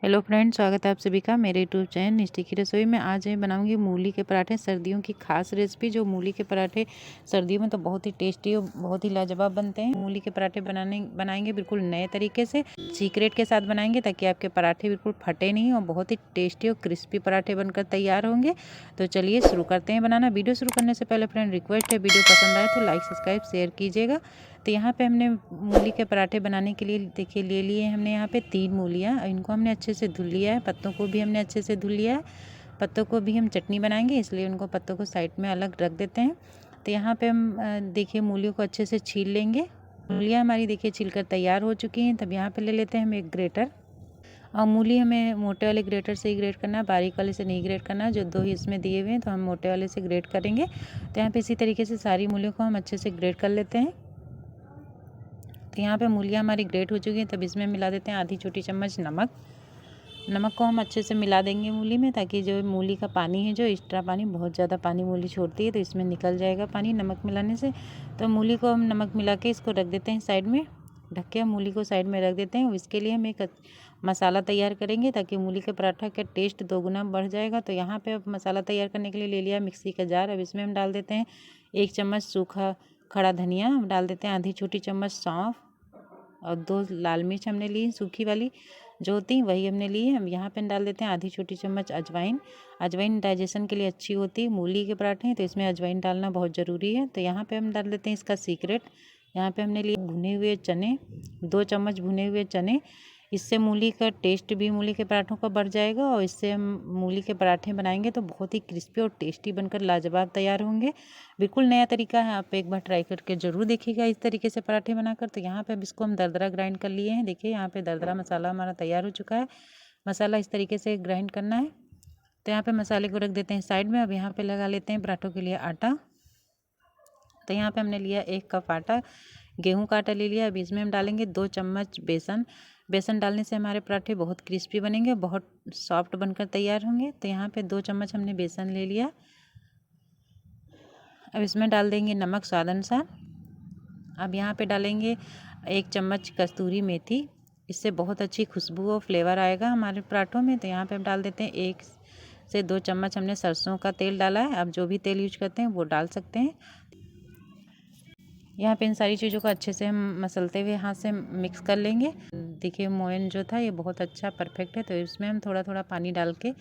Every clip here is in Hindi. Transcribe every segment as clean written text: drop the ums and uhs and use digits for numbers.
हेलो फ्रेंड्स, स्वागत है आप सभी का मेरे यूट्यूब चैनल निष्ठी की रसोई में। आज मैं बनाऊंगी मूली के पराठे। सर्दियों की खास रेसिपी। जो मूली के पराठे सर्दियों में तो बहुत ही टेस्टी और बहुत ही लाजवाब बनते हैं। मूली के पराठे बनाएंगे बिल्कुल नए तरीके से, सीक्रेट के साथ बनाएंगे ताकि आपके पराठे बिल्कुल फटे नहीं और बहुत ही टेस्टी और क्रिस्पी पराठे बनकर तैयार होंगे। तो चलिए शुरू करते हैं बनाना। वीडियो शुरू करने से पहले फ्रेंड रिक्वेस्ट है, वीडियो पसंद आए तो लाइक सब्सक्राइब शेयर कीजिएगा। तो यहाँ पे हमने मूली के पराठे बनाने के लिए देखिए ले लिए हमने यहाँ पे 3 मूलियाँ। इनको हमने अच्छे से धुल लिया है, पत्तों को भी हमने अच्छे से धुल लिया है। पत्तों को भी हम चटनी बनाएंगे, इसलिए उनको पत्तों को साइड में अलग रख देते हैं। तो यहाँ पे हम देखिए मूलियों को अच्छे से छील लेंगे। मूलियाँ हमारी देखिए छीलकर तैयार हो चुकी हैं। तब यहाँ पे ले लेते हैं हम एक ग्रेटर। और मूली हमें मोटे वाले ग्रेटर से ही ग्रेट करना है, बारीक वाले से नहीं ग्रेट करना है। जो 2 ही इसमें दिए हुए हैं तो हम मोटे वाले से ग्रेट करेंगे। तो यहाँ पे इसी तरीके से सारी मूलियों को हम अच्छे से ग्रेट कर लेते हैं। तो यहाँ पे मूलियाँ हमारी ग्रेट हो चुकी हैं। तब इसमें मिला देते हैं आधी छोटी चम्मच नमक। नमक को हम अच्छे से मिला देंगे मूली में, ताकि जो मूली का पानी है, जो एक्स्ट्रा पानी, बहुत ज़्यादा पानी मूली छोड़ती है तो इसमें निकल जाएगा पानी नमक मिलाने से। तो मूली को हम नमक मिला के इसको रख देते हैं साइड में। ढक के हम मूली को साइड में रख देते हैं। इसके लिए हम एक मसाला तैयार करेंगे ताकि मूली के पराठा का टेस्ट दोगुना बढ़ जाएगा। तो यहाँ पे अब मसाला तैयार करने के लिए ले लिया मिक्सी का जार। अब इसमें हम डाल देते हैं 1 चम्मच सूखा खड़ा धनिया, हम डाल देते हैं आधी छोटी चम्मच सौंफ और 2 लाल मिर्च हमने ली सूखी वाली जो होती वही हमने ली है। हम यहाँ पे डाल देते हैं आधी छोटी चम्मच अजवाइन। अजवाइन डाइजेशन के लिए अच्छी होती है। मूली के पराठे हैं तो इसमें अजवाइन डालना बहुत ज़रूरी है। तो यहाँ पे हम डाल देते हैं इसका सीक्रेट। यहाँ पे हमने लिए भुने हुए चने, 2 चम्मच भुने हुए चने। इससे मूली का टेस्ट भी मूली के पराठों का बढ़ जाएगा और इससे हम मूली के पराठे बनाएंगे तो बहुत ही क्रिस्पी और टेस्टी बनकर लाजवाब तैयार होंगे। बिल्कुल नया तरीका है, आप एक बार ट्राई करके ज़रूर देखिएगा इस तरीके से पराठे बनाकर। तो यहाँ पे अब इसको हम दरदरा ग्राइंड कर लिए हैं। देखिए यहाँ पे दरदरा मसाला हमारा तैयार हो चुका है। मसाला इस तरीके से ग्राइंड करना है। तो यहाँ पे मसाले को रख देते हैं साइड में। अब यहाँ पे लगा लेते हैं पराठों के लिए आटा। तो यहाँ पे हमने लिया 1 कप आटा, गेहूं का आटा ले लिया। अब इसमें हम डालेंगे 2 चम्मच बेसन। बेसन डालने से हमारे पराठे बहुत क्रिस्पी बनेंगे, बहुत सॉफ्ट बनकर तैयार होंगे। तो यहाँ पे 2 चम्मच हमने बेसन ले लिया। अब इसमें डाल देंगे नमक स्वाद अनुसार। अब यहाँ पे डालेंगे 1 चम्मच कस्तूरी मेथी। इससे बहुत अच्छी खुशबू और फ्लेवर आएगा हमारे पराठों में। तो यहाँ पे हम डाल देते हैं 1 से 2 चम्मच हमने सरसों का तेल डाला है। आप जो भी तेल यूज करते हैं वो डाल सकते हैं। यहाँ पे इन सारी चीज़ों को अच्छे से हम मसलते हुए हाथ से मिक्स कर लेंगे। देखिए मोयन जो था ये बहुत अच्छा परफेक्ट है। तो इसमें हम थोड़ा थोड़ा पानी डाल के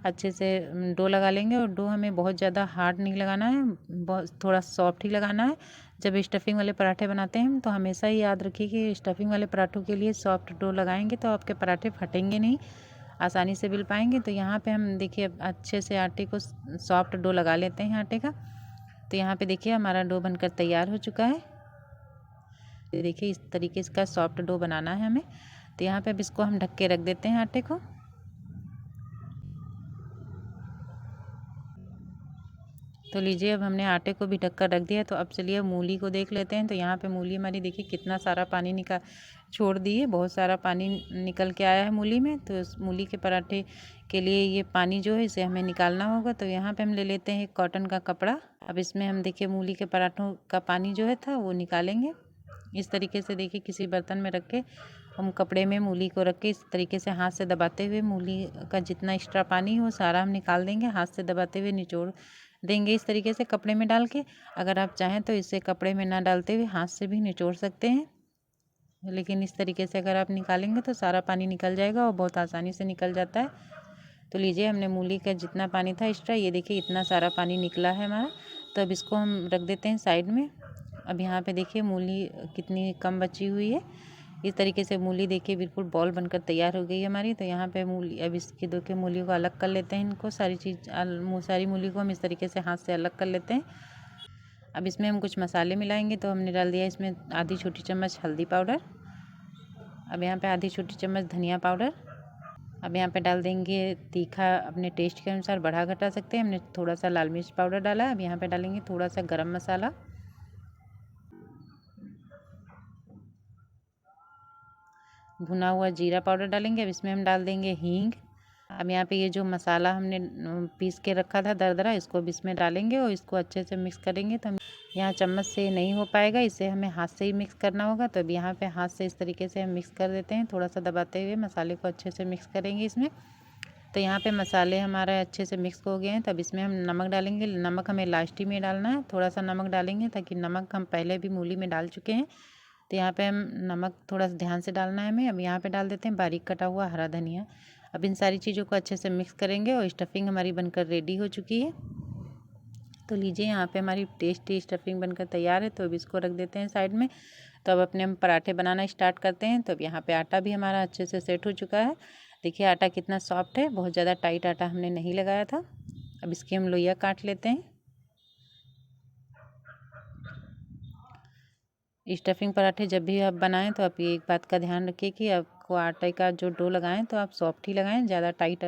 अच्छे से डो लगा लेंगे। और डो हमें बहुत ज़्यादा हार्ड नहीं लगाना है, बहुत थोड़ा सॉफ्ट ही लगाना है। जब स्टफिंग वाले पराठे बनाते हैं तो हमेशा ही याद रखिए कि स्टफिंग वाले पराठों के लिए सॉफ्ट डो लगाएंगे तो आपके पराठे फटेंगे नहीं, आसानी से बेल पाएंगे। तो यहाँ पे हम देखिए अच्छे से आटे को सॉफ्ट डो लगा लेते हैं आटे का। तो यहाँ पे देखिए हमारा डो बनकर तैयार हो चुका है। देखिए इस तरीके का सॉफ्ट डो बनाना है हमें। तो यहाँ पे अब इसको हम ढक के रख देते हैं आटे को। तो लीजिए अब हमने आटे को भी ढक कर रख दिया। तो अब चलिए मूली को देख लेते हैं। तो यहाँ पे मूली हमारी देखिए कितना सारा पानी छोड़ दी है, बहुत सारा पानी निकल के आया है मूली में। तो इस मूली के पराठे के लिए ये पानी जो है इसे हमें निकालना होगा। तो यहाँ पे हम ले लेते हैं एक कॉटन का कपड़ा। अब इसमें हम देखिए मूली के पराठों का पानी जो है था वो निकालेंगे। इस तरीके से देखिए किसी बर्तन में रख के हम कपड़े में मूली को रख के इस तरीके से हाथ से दबाते हुए मूली का जितना एक्स्ट्रा पानी हो सारा हम निकाल देंगे। हाथ से दबाते हुए निचोड़ देंगे इस तरीके से कपड़े में डाल के। अगर आप चाहें तो इसे कपड़े में ना डालते हुए हाथ से भी निचोड़ सकते हैं, लेकिन इस तरीके से अगर आप निकालेंगे तो सारा पानी निकल जाएगा और बहुत आसानी से निकल जाता है। तो लीजिए हमने मूली का जितना पानी था एक्स्ट्रा, ये देखिए इतना सारा पानी निकला है हमारा। तो अब इसको हम रख देते हैं साइड में। अब यहाँ पे देखिए मूली कितनी कम बची हुई है। इस तरीके से मूली देखिए बिल्कुल बॉल बनकर तैयार हो गई है हमारी। तो यहाँ पे मूली, अब इसकी दो के मूली को अलग कर लेते हैं। इनको सारी मूली को हम इस तरीके से हाथ से अलग कर लेते हैं। अब इसमें हम कुछ मसाले मिलाएंगे। तो हमने डाल दिया इसमें आधी छोटी चम्मच हल्दी पाउडर। अब यहाँ पे आधी छोटी चम्मच धनिया पाउडर। अब यहाँ पे डाल देंगे तीखा अपने टेस्ट के अनुसार बढ़ा घटा सकते हैं। हमने थोड़ा सा लाल मिर्च पाउडर डाला है। अब यहाँ पे डालेंगे थोड़ा सा गरम मसाला, भुना हुआ जीरा पाउडर डालेंगे। अब इसमें हम डाल देंगे हींग, अब यहाँ पे ये जो मसाला हमने पीस के रखा था दरदरा, इसको अब इसमें डालेंगे और इसको अच्छे से मिक्स करेंगे। तो यहाँ चम्मच से नहीं हो पाएगा, इसे हमें हाथ से ही मिक्स करना होगा। तो अब यहाँ पे हाथ से इस तरीके से हम मिक्स कर देते हैं, थोड़ा सा दबाते हुए मसाले को अच्छे से मिक्स करेंगे इसमें। तो यहाँ पे मसाले हमारे अच्छे से मिक्स हो गए हैं। तब इसमें हम नमक डालेंगे। नमक हमें लास्ट ही में डालना है, थोड़ा सा नमक डालेंगे ताकि नमक हम पहले भी मूली में डाल चुके हैं। तो यहाँ पे हम नमक थोड़ा सा ध्यान से डालना है हमें। अब यहाँ पे डाल देते हैं बारीक कटा हुआ हरा धनिया। अब इन सारी चीज़ों को अच्छे से मिक्स करेंगे और स्टफिंग हमारी बनकर रेडी हो चुकी है। तो लीजिए यहाँ पे हमारी टेस्टी स्टफिंग बनकर तैयार है। तो अब इसको रख देते हैं साइड में। तो अब अपने हम पराठे बनाना स्टार्ट करते हैं। तो अब यहाँ पे आटा भी हमारा अच्छे से सेट हो चुका है। देखिए आटा कितना सॉफ्ट है, बहुत ज़्यादा टाइट आटा हमने नहीं लगाया था। अब इसकी हम लोइयाँ काट लेते हैं। स्टफिंग पराठे जब भी आप बनाएं तो आप ये एक बात का ध्यान रखिए कि आपको आटे का जो डो लगाएं तो आप सॉफ्ट ही लगाएं। ज़्यादा टाइट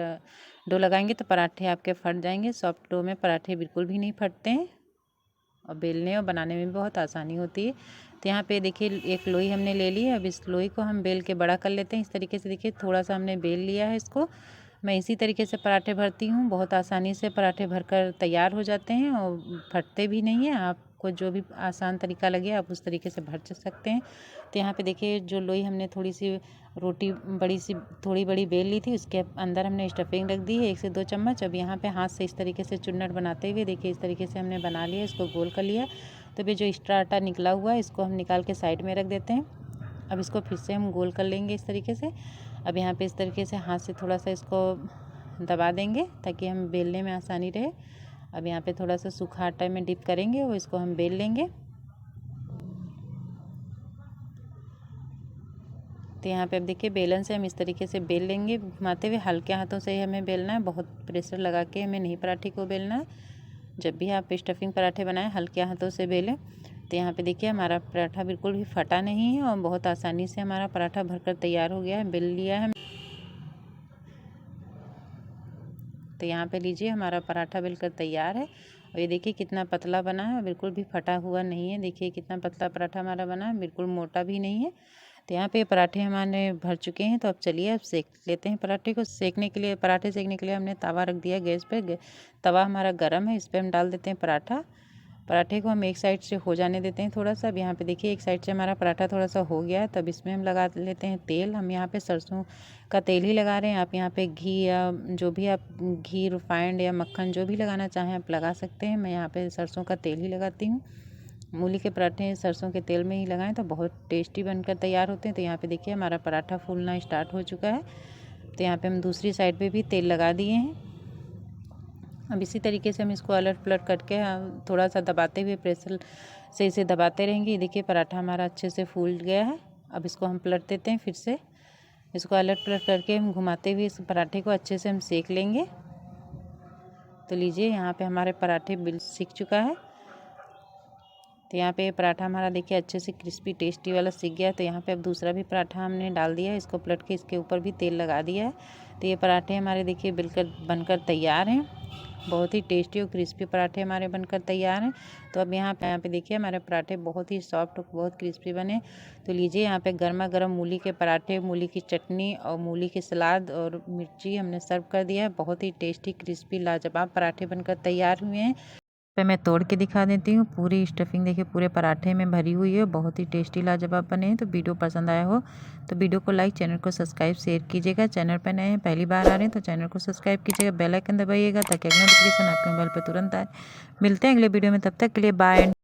डो लगाएंगे तो पराठे आपके फट जाएंगे। सॉफ्ट डो में पराठे बिल्कुल भी नहीं फटते हैं और बेलने और बनाने में भी बहुत आसानी होती है। तो यहाँ पे देखिए एक लोई हमने ले ली है। अब इस लोई को हम बेल के बड़ा कर लेते हैं। इस तरीके से देखिए थोड़ा सा हमने बेल लिया है इसको। मैं इसी तरीके से पराठे भरती हूँ, बहुत आसानी से पराठे भरकर तैयार हो जाते हैं और फटते भी नहीं हैं। आपको जो भी आसान तरीका लगे आप उस तरीके से भर सकते हैं। तो यहाँ पे देखिए जो लोई हमने थोड़ी सी रोटी थोड़ी बड़ी बेल ली थी, उसके अंदर हमने स्टफिंग रख दी है 1 से 2 चम्मच। अब यहाँ पे हाथ से इस तरीके से चुन्नट बनाते हुए देखिए इस तरीके से हमने बना लिया, इसको गोल कर लिया। तो भी जो एक्स्ट्रा आटा निकला हुआ है इसको हम निकाल के साइड में रख देते हैं। अब इसको फिर से हम गोल कर लेंगे इस तरीके से। अब यहाँ पे इस तरीके से हाथ से थोड़ा सा इसको दबा देंगे ताकि हम बेलने में आसानी रहे। अब यहाँ पे थोड़ा सा सूखा आटा में डिप करेंगे और इसको हम बेल लेंगे। तो यहाँ पे अब देखिए बेलन से हम इस तरीके से बेल लेंगे, घुमाते हुए हल्के हाथों से ही हमें बेलना है, बहुत प्रेशर लगा के हमें नहीं पराठे को बेलना है। जब भी आप स्टफिंग पराठे बनाएं हल्के हाथों से बेलें। तो यहाँ पे देखिए हमारा पराठा बिल्कुल भी फटा नहीं है और बहुत आसानी से हमारा पराठा भरकर तैयार हो गया है, बेल लिया है। तो यहाँ पे लीजिए हमारा पराठा बिल्कुल तैयार है और ये देखिए कितना पतला बना है, बिल्कुल भी फटा हुआ नहीं है। देखिए कितना पतला पराठा हमारा बना है, बिल्कुल मोटा भी नहीं है। तो यहाँ पे पराठे हमारे भर चुके हैं। तो अब चलिए अब सेक लेते हैं पराठे को। सेकने के लिए पराठे सेकने के लिए हमने तवा रख दिया गैस पे। तवा हमारा गर्म है, इस पर हम डाल देते हैं पराठा। पराठे को हम एक साइड से हो जाने देते हैं थोड़ा सा। अब यहाँ पे देखिए एक साइड से हमारा पराठा थोड़ा सा हो गया है। तब इसमें हम लगा लेते हैं तेल। हम यहाँ पे सरसों का तेल ही लगा रहे हैं। आप यहाँ पे घी या जो भी आप घी रिफाइंड या मक्खन जो भी लगाना चाहें आप लगा सकते हैं। मैं यहाँ पे सरसों का तेल ही लगाती हूँ। मूली के पराठे सरसों के तेल में ही लगाएं तो बहुत टेस्टी बनकर तैयार होते हैं। तो यहाँ पे देखिए हमारा पराठा फूलना स्टार्ट हो चुका है। तो यहाँ पे हम दूसरी साइड पे भी तेल लगा दिए हैं। अब इसी तरीके से हम इसको अलट पलट करके थोड़ा सा दबाते हुए प्रेशर से इसे दबाते रहेंगे। देखिए पराठा हमारा अच्छे से फूल गया है। अब इसको हम पलट देते हैं फिर से। इसको अलट पलट करके हम घुमाते हुए इस पराठे को अच्छे से हम सेक लेंगे। तो लीजिए यहाँ पे हमारे पराठे बिल्कुल सीख चुका है। तो यहाँ पे पराठा हमारा देखिए अच्छे से क्रिस्पी टेस्टी वाला सीख गया। तो यहाँ पे अब दूसरा भी पराठा हमने डाल दिया है, इसको पलट के इसके ऊपर भी तेल लगा दिया है। तो ये पराठे हमारे देखिए बिल्कुल बनकर तैयार हैं। बहुत ही टेस्टी और क्रिस्पी पराठे हमारे बनकर तैयार हैं। तो अब यहाँ पे देखिए हमारे पराठे बहुत ही सॉफ्ट और बहुत क्रिस्पी बने। तो लीजिए यहाँ पे गर्मा गर्म मूली के पराठे, मूली की चटनी और मूली की सलाद और मिर्ची हमने सर्व कर दिया है। बहुत ही टेस्टी क्रिस्पी लाजवाब पराठे बनकर तैयार हुए हैं। पे मैं तोड़ के दिखा देती हूँ। पूरी स्टफिंग देखिए पूरे पराठे में भरी हुई है, बहुत ही टेस्टी लाजवाब बने हैं। तो वीडियो पसंद आया हो तो वीडियो को लाइक, चैनल को सब्सक्राइब शेयर कीजिएगा। चैनल पर नए हैं पहली बार आ रहे हैं तो चैनल को सब्सक्राइब कीजिएगा, बेल आइकन दबाइएगा ताकि अगला नोटिफिकेशन आपके मोबाइल पर तुरंत आए। मिलते हैं अगले वीडियो में, तब तक के लिए बाय।